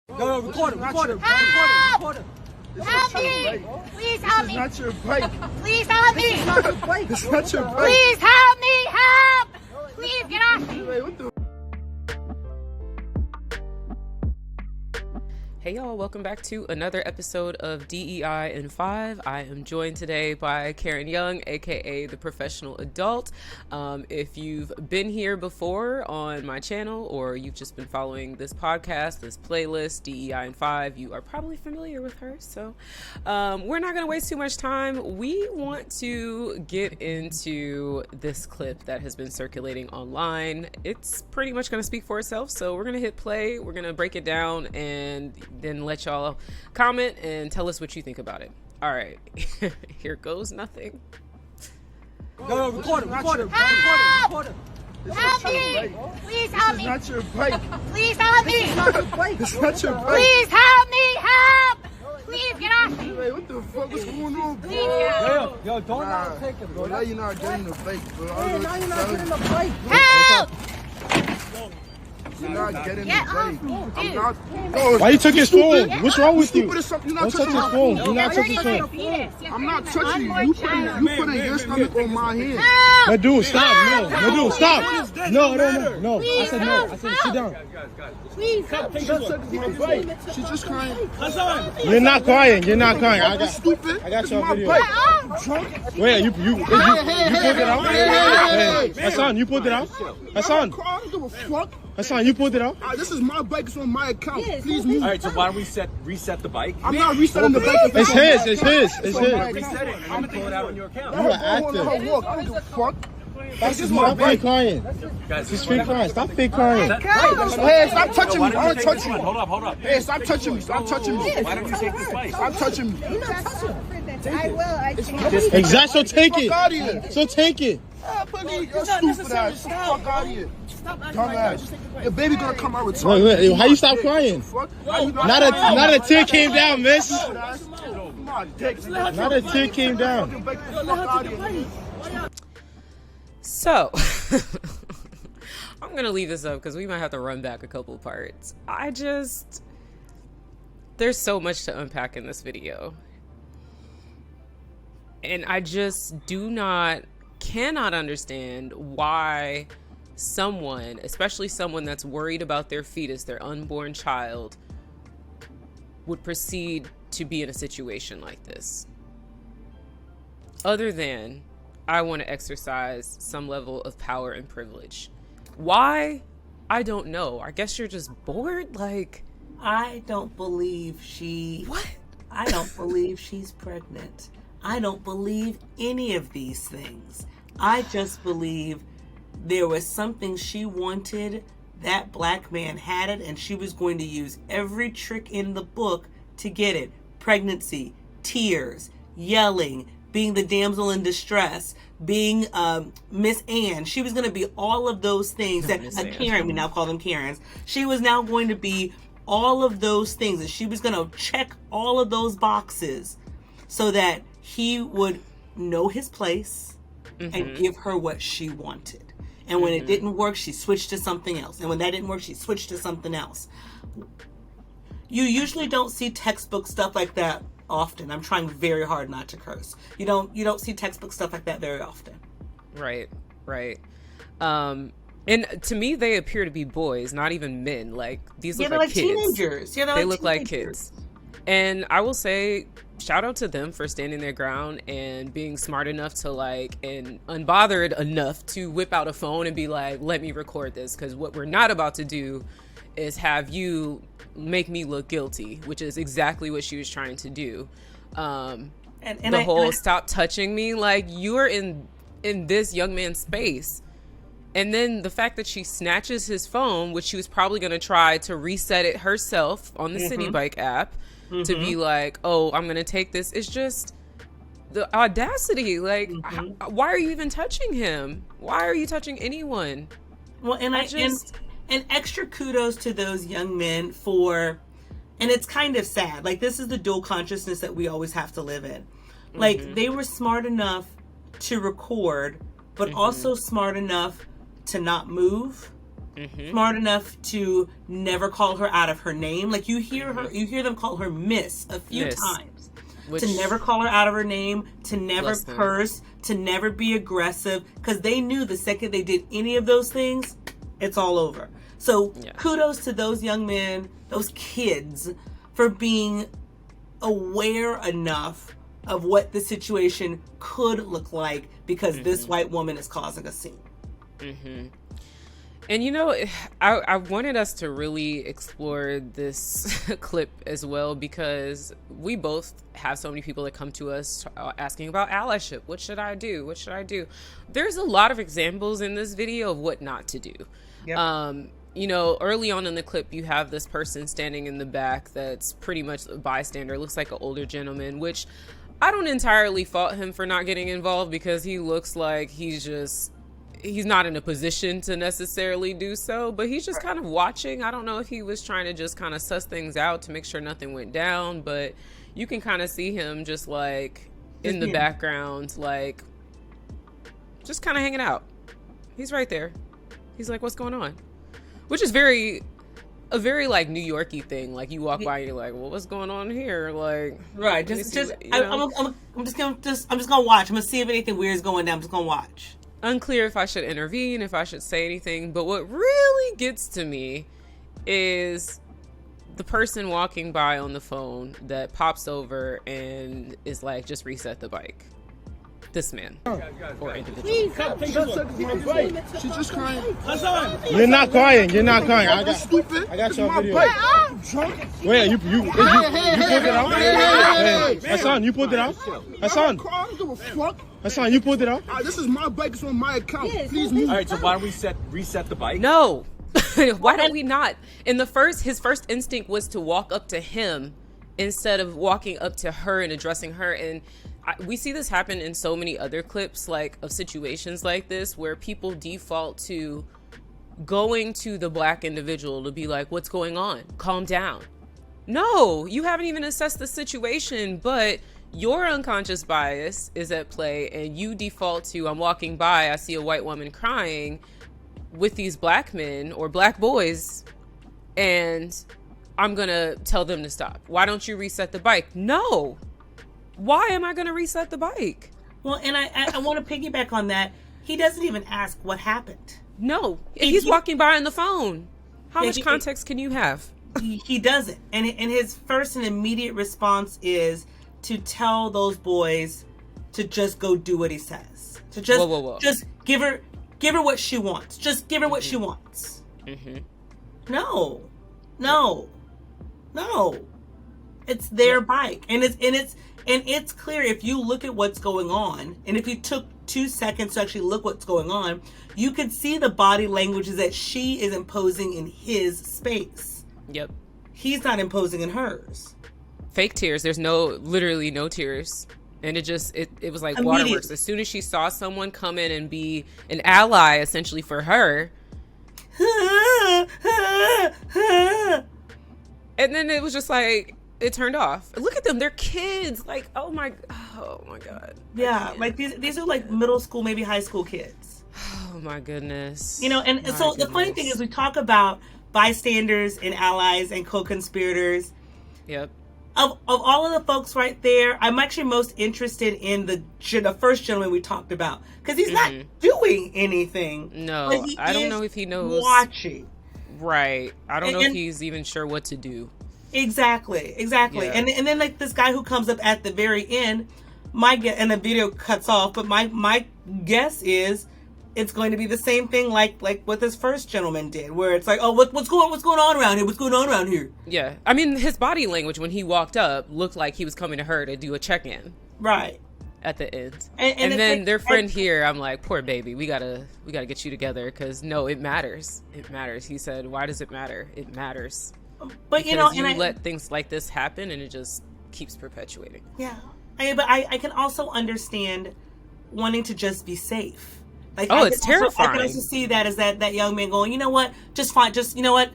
No, record it. Help me! Please help me! It's not your bike. Please help me! It's not your bike. It's not your bike. Please help me! Help! Please get off me! Wait, what the? Hey y'all, welcome back to another episode of DEI in 5. I am joined today by Caren Young, aka the professional adult. If you've been here before on my channel or you've just been following this podcast, this playlist, DEI in 5, you are probably familiar with her. So we're not going to waste too much time. We want to get into this clip that has been circulating online. It's pretty much going to speak for itself. So we're going to hit play. We're going to break it down and then let y'all comment and tell us what you think about it. All right, here goes nothing. No, record it. Help! Help me! Please help me! It's not your bike. Please help me! It's not your bike. It's not your bike. Please help me! Help! Please get off me! Wait, what the fuck? What's going on, bro? Please get off me! Yo, don't not take it, bro. Now you're not getting the bike, bro. Yeah, now you're not getting the bike. Help! You're not getting Get the off bike. me, I'm dude. not. Why you took his phone? What's wrong with you? Stupid as something. You're Don't not touch touching his my phone. phone. Do not touch his phone. I'm not touching you. You putting your stomach on my hand. My dude, stop. No, my dude, stop. No, I don't know. No, I said no. I said sit down. Please help! She's just crying. You're not crying. You're not crying. I got Stupid. I got It's you on my video. bike. Off! Wait, you pulled it out? Hey, Hassan, you pulled it out? Hassan, I don't give a fuck. Hassan, you pulled it out? This is my bike. It's on my account. Please move. All right, so why don't we reset the bike? I'm not resetting the bike. It's his. It's his. It's his. Reset it and then pull it out on your account. You are active. I don't give a fuck. This is my fake crying. Guys, This is fake crying. Stop fake crying. Hey, stop touching me. I don't touch you. Hold up. Hey, stop touching me. Stop touching me. Why don't you take this bike? Stop touching me. I will. Exactly. So take Fuck out of here. it. So take it. You're stupid ass. Fuck out of here. Dumbass. Your baby gonna come out with Wait, how you stop crying? Fuck. Not a tear came down, miss. My dick. Not a tear came down. Fuck out of here. So I'm going to leave this up because we might have to run back a couple parts. There's so much to unpack in this video. And I just cannot understand why someone, especially someone that's worried about their fetus, their unborn child, would proceed to be in a situation like this. Other than, I want to exercise some level of power and privilege. Why? I don't know. I guess you're just bored? I don't believe What? I don't believe she's pregnant. I don't believe any of these things. I just believe there was something she wanted. That black man had it, and she was going to use every trick in the book to get it. Pregnancy, tears, yelling, being the damsel in distress, being Miss Ann. She was going to be all of those things that Karen, we now call them Karens. She was now going to be all of those things, and she was going to check all of those boxes so that he would know his place and give her what she wanted. And when it didn't work, she switched to something else. And when that didn't work, she switched to something else. You usually don't see textbook stuff like that often. I'm trying very hard not to curse. You don't see textbook stuff like that very often. Right. And to me, they appear to be boys, not even men. These look like kids. Teenagers. They look like kids. And I will say, shout out to them for standing their ground and being smart enough to and unbothered enough to whip out a phone and be like, let me record this. Because what we're not about to do is have you make me look guilty, which is exactly what she was trying to do. Stop touching me. You're in this young man's space. And then the fact that she snatches his phone, which she was probably going to try to reset it herself on the Citi Bike app to be like, oh, I'm going to take this. It's just the audacity. Why are you even touching him? Why are you touching anyone? Well, and and extra kudos to those young men for, and it's kind of sad. This is the dual consciousness that we always have to live in. They were smart enough to record, but also smart enough to not move, smart enough to never call her out of her name. Like you hear them call her Miss a few times. To never call her out of her name, to never curse, to never be aggressive, because they knew the second they did any of those things, it's all over. So kudos to those young men, those kids, for being aware enough of what the situation could look like because this white woman is causing a scene. And you know, I wanted us to really explore this clip as well, because we both have so many people that come to us asking about allyship. What should I do? What should I do? There's a lot of examples in this video of what not to do. Yep. You know, early on in the clip, you have this person standing in the back that's pretty much a bystander. It looks like an older gentleman, which I don't entirely fault him for not getting involved, because he looks like he's not in a position to necessarily do so, but he's just kind of watching. I don't know if he was trying to just kind of suss things out to make sure nothing went down, but you can kind of see him just like in the background, like just kind of hanging out. He's right there. He's like, what's going on? Which is a very like New York-y thing. Like you walk by and you're like, well, what's going on here? Like, right. I'm just gonna watch. I'm gonna see if anything weird is going down. I'm just gonna watch. Unclear if I should intervene, if I should say anything, but what really gets to me is the person walking by on the phone that pops over and is like, just reset the bike. This man or individual. She's just crying. You're not crying. You're not crying. I got your video. Wait, you pulled it out? Hey, Hassan, you pulled it out? Hassan, Hassan, you pulled it out? This is my bike. It's on my account. Please move. All right, so why don't we reset the bike? No. Why don't we not? His first instinct was to walk up to him instead of walking up to her and addressing her. And we see this happen in so many other clips, like of situations like this, where people default to going to the black individual to be like, what's going on? Calm down. No, you haven't even assessed the situation, but your unconscious bias is at play and you default to, I'm walking by, I see a white woman crying with these black men or black boys, and I'm gonna tell them to stop. Why don't you reset the bike? No. Why am I going to reset the bike? Well, and I want to piggyback on that. He doesn't even ask what happened. No, he's walking by on the phone. How much context can you have? He doesn't. And his first and immediate response is to tell those boys to just go do what he says. To just, just give her what she wants. Just give her what she wants. No. It's their bike. And it's clear, if you look at what's going on, and if you took 2 seconds to actually look what's going on, you could see the body languages that she is imposing in his space. Yep. He's not imposing in hers. Fake tears. There's literally no tears. And it was like waterworks. As soon as she saw someone come in and be an ally, essentially, for her. And then it was just like, it turned off. Look at them. They're kids. Like, oh my God. Yeah. Like these are like middle school, maybe high school kids. Oh my goodness. You know, and so the funny thing is we talk about bystanders and allies and co-conspirators. Yep. Of all of the folks right there, I'm actually most interested in the first gentleman we talked about, because he's not doing anything. No, I don't know if he knows. Watching. Right. I don't know if he's even sure what to do. Exactly. Yeah. And then like this guy who comes up at the very end, and the video cuts off, but my guess is it's going to be the same thing like what this first gentleman did, where it's like, oh, what's going on around here? What's going on around here? Yeah. I mean, his body language when he walked up looked like he was coming to her to do a check-in. Right. At the end. And then like, their friend here, I'm like, poor baby, we gotta get you together, because no, it matters. It matters. He said, why does it matter? It matters. But because you let things like this happen and it just keeps perpetuating. Yeah. But I can also understand wanting to just be safe. Like, it's terrifying. I can also see that as that young man going, you know what? Just fine. Just, you know what?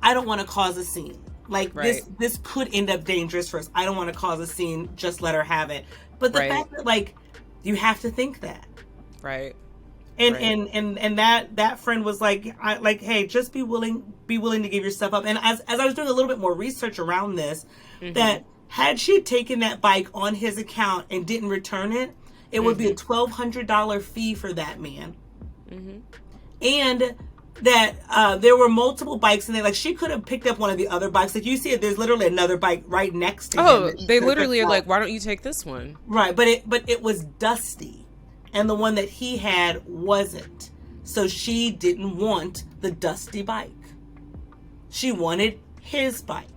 I don't want to cause a scene. Like, this could end up dangerous for us. I don't want to cause a scene. Just let her have it. But the fact that, like, you have to think that. Right. And that friend was like, hey, just be willing to give your stuff up. And as I was doing a little bit more research around this, that had she taken that bike on his account and didn't return it, it would be a $1,200 fee for that man. And that there were multiple bikes, and she could have picked up one of the other bikes. Like you see it, there's literally another bike right next to him. Oh, they literally are like, why don't you take this one? Right, but it was dusty. And the one that he had wasn't. So she didn't want the dusty bike. She wanted his bike.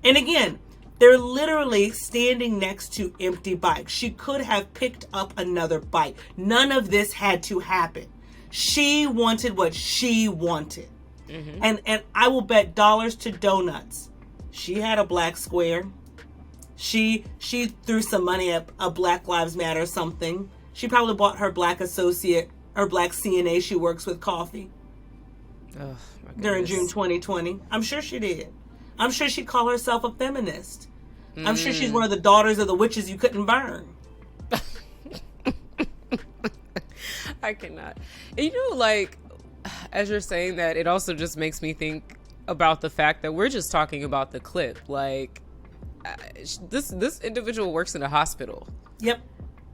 And again, they're literally standing next to empty bikes. She could have picked up another bike. None of this had to happen. She wanted what she wanted. And I will bet dollars to donuts. She had a black square. She threw some money at a Black Lives Matter or something. She probably bought her black associate or black CNA she works with coffee during June 2020. I'm sure she did. I'm sure she'd call herself a feminist. I'm sure she's one of the daughters of the witches you couldn't burn. I cannot. And like, as you're saying that, it also just makes me think about the fact that we're just talking about the clip. Like, this individual works in a hospital. Yep.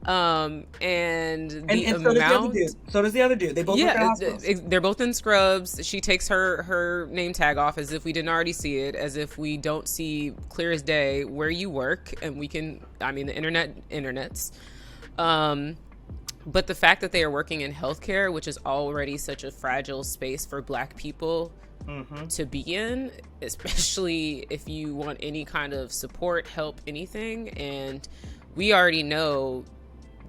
And the amount. So does the other dude. They both work at hospitals. They're both in scrubs. She takes her name tag off as if we didn't already see it, as if we don't see clear as day where you work, and we can. I mean, the internets. But the fact that they are working in healthcare, which is already such a fragile space for Black people to be in, especially if you want any kind of support, help, anything, and we already know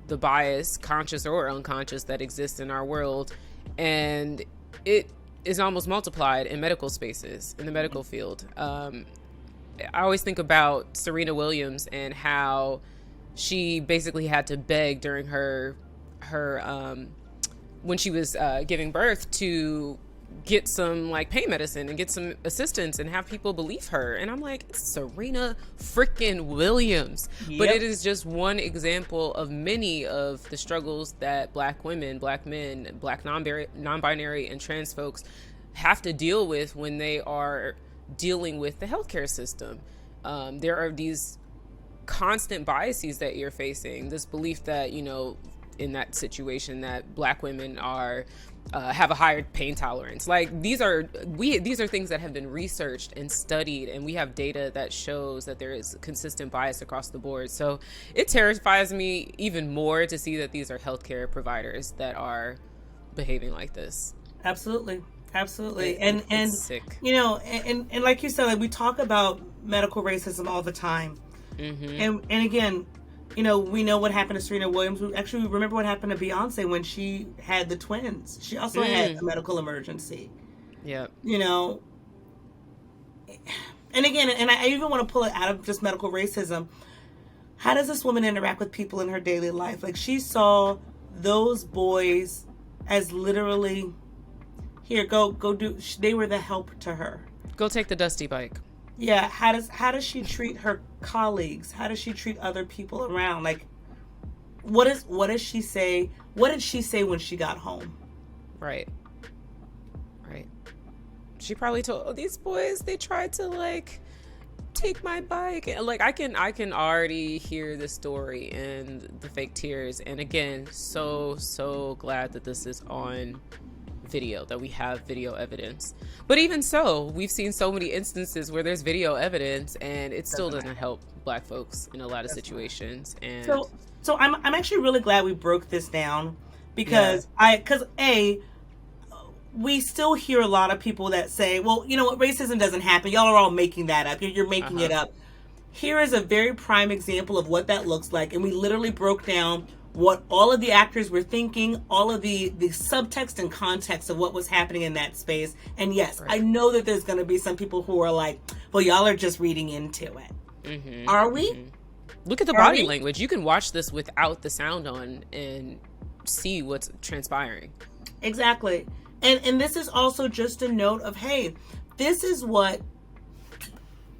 the bias, conscious or unconscious, that exists in our world, and it is almost multiplied in medical spaces, in the medical field. I always think about Serena Williams and how she basically had to beg during her when she was giving birth to get some pain medicine and get some assistance and have people believe her. And I'm like, it's Serena freaking Williams. Yep. But it is just one example of many of the struggles that Black women, Black men, Black non-binary and trans folks have to deal with when they are dealing with the healthcare system. There are these constant biases that you're facing, this belief that, in that situation that Black women are have a higher pain tolerance. These are things that have been researched and studied, and we have data that shows that there is consistent bias across the board. So it terrifies me even more to see that these are healthcare providers that are behaving like this. Absolutely. It's sick. And like you said, we talk about medical racism all the time. And again, we know what happened to Serena Williams. We remember what happened to Beyonce when she had the twins. She also had a medical emergency. Yeah. And again, and I even want to pull it out of just medical racism. How does this woman interact with people in her daily life? She saw those boys as literally, here, go do. They were the help to her. Go take the dusty bike. Yeah, how does she treat her colleagues? How does she treat other people around? What does she say? What did she say when she got home? Right. She probably told these boys they tried to take my bike. I can already hear the story and the fake tears. And again, so glad that this is on video, that we have video evidence. But even so, we've seen so many instances where there's video evidence and it still doesn't help Black folks in a lot of situations. And so I'm actually really glad we broke this down, because we still hear a lot of people that say, well, you know what, racism doesn't happen, y'all are all making that up, you're making it up. Here is a very prime example of what that looks like, and we literally broke down what all of the actors were thinking, all of the subtext and context of what was happening in that space. And yes, I know that there's going to be some people who are like, well, y'all are just reading into it. Are we? Look at the body language. You can watch this without the sound on and see what's transpiring. Exactly. And this is also just a note of, hey, this is what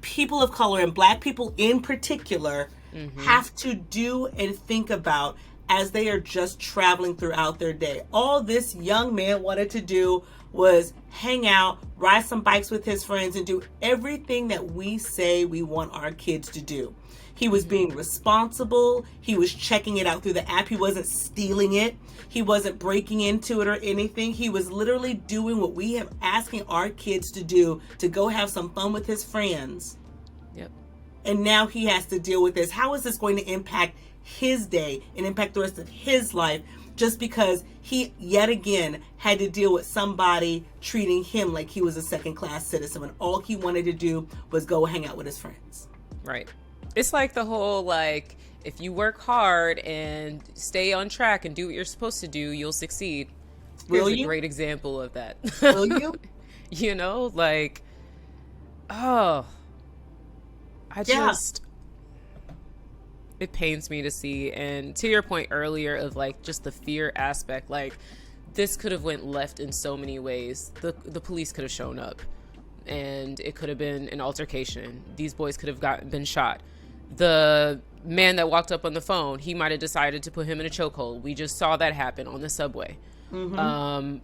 people of color and Black people in particular have to do and think about as they are just traveling throughout their day. All this young man wanted to do was hang out, ride some bikes with his friends, and do everything that we say we want our kids to do. He was being responsible. He was checking it out through the app. He wasn't stealing it. He wasn't breaking into it or anything. He was literally doing what we have asking our kids to do, to go have some fun with his friends. Yep. And now he has to deal with this. How is this going to impact his day and impact the rest of his life, just because he yet again had to deal with somebody treating him like he was a second-class citizen when all he wanted to do was go hang out with his friends? Right. It's like the whole, like, if you work hard and stay on track and do what you're supposed to do, you'll succeed. Here's a great example of that. Will you? You know, like, oh, it pains me to see. And to your point earlier of like just the fear aspect, like this could have went left in so many ways. The police could have shown up and it could have been an altercation. These boys could have been shot. The man that walked up on the phone, he might have decided to put him in a chokehold. We just saw that happen on the subway. Mm-hmm.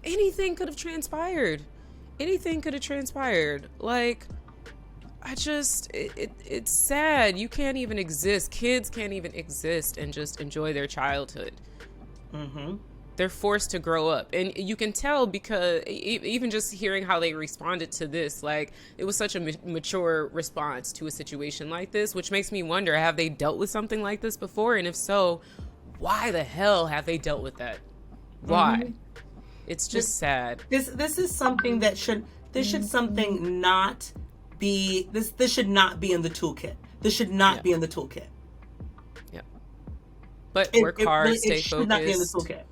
Anything could have transpired. Anything could have transpired. Like, it's sad. You can't even exist. Kids can't even exist and just enjoy their childhood. Mm-hmm. They're forced to grow up. And you can tell because even just hearing how they responded to this, like it was such a mature response to a situation like this, which makes me wonder, have they dealt with something like this before? And if so, why the hell have they dealt with that? Why? Mm-hmm. It's just sad. This is something that should not be in the toolkit. This should not be in the toolkit. Yeah. But work hard, stay focused. It should not be in the toolkit.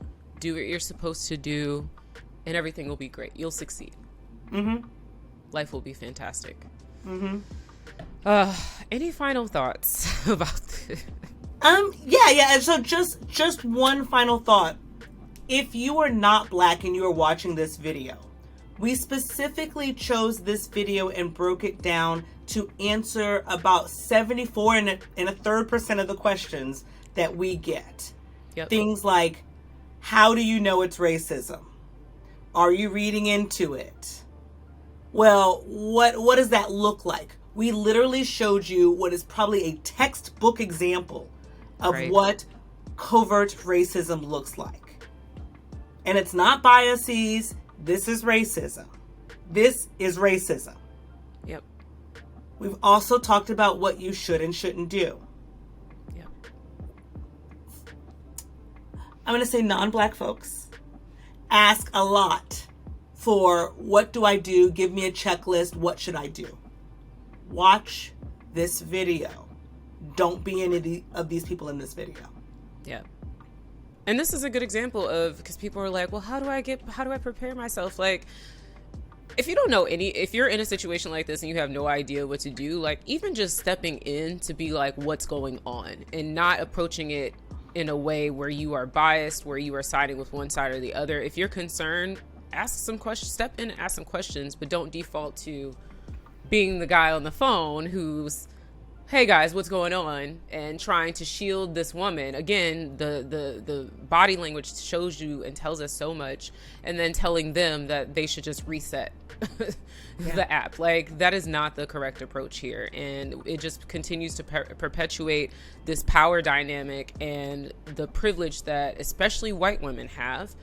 Do what you're supposed to do, and everything will be great. You'll succeed. Mm-hmm. Life will be fantastic. Mm-hmm. Any final thoughts about this? Yeah. So just one final thought. If you are not Black and you are watching this video, we specifically chose this video and broke it down to answer about 74 and a third % of the questions that we get. Yep. Things like, how do you know it's racism? Are you reading into it? Well, what does that look like? We literally showed you what is probably a textbook example of what covert racism looks like. And it's not biases. This is racism. This is racism. Yep. We've also talked about what you should and shouldn't do. Yep. I'm going to say non-Black folks ask a lot for what do I do? Give me a checklist. What should I do? Watch this video. Don't be any of these people in this video. Yeah. And this is a good example of, because people are like, well, how do I prepare myself? Like, if you don't know if you're in a situation like this and you have no idea what to do, like even just stepping in to be like, what's going on, and not approaching it in a way where you are biased, where you are siding with one side or the other. If you're concerned, ask some questions, step in and ask some questions, but don't default to being the guy on the phone who's, hey guys, what's going on? And trying to shield this woman. Again, the body language shows you and tells us so much, and then telling them that they should just reset the app. Like, that is not the correct approach here. And it just continues to perpetuate this power dynamic and the privilege that especially white women have,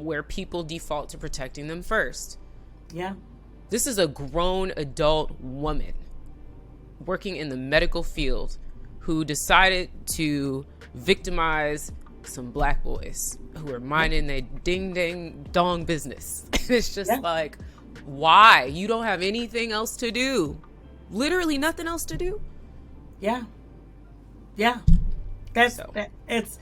where people default to protecting them first. Yeah. This is a grown adult woman working in the medical field who decided to victimize some Black boys who are minding their ding ding dong business. It's just like, why? You don't have anything else to do. Literally nothing else to do. Yeah. It's.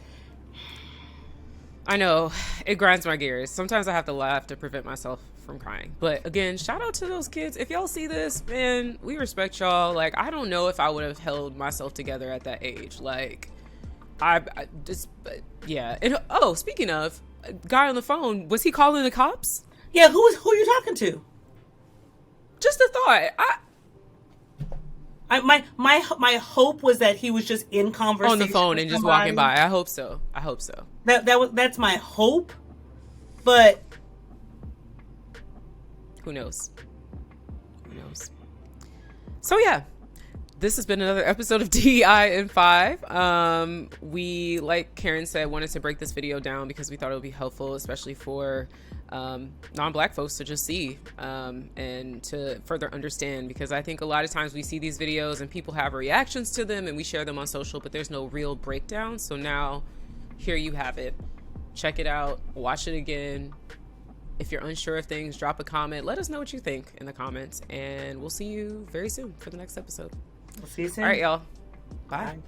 I know it grinds my gears. Sometimes I have to laugh to prevent myself from crying. But again, shout out to those kids. If y'all see this, man, we respect y'all. Like, I don't know if I would have held myself together at that age. Like, I just, yeah. And speaking of, guy on the phone, was he calling the cops? Yeah, who are you talking to? Just a thought. My hope was that he was just in conversation on the phone and just walking by. I hope so. That's my hope, but who knows? So yeah, this has been another episode of DEI in 5. We, like Caren said, wanted to break this video down because we thought it would be helpful, especially for non-Black folks to just see and to further understand, because I think a lot of times we see these videos and people have reactions to them and we share them on social, but there's no real breakdown. So now here you have it. Check it out, watch it again. If you're unsure of things, drop a comment. Let us know what you think in the comments, and we'll see you very soon for the next episode. We'll see you soon. All right, y'all. Bye.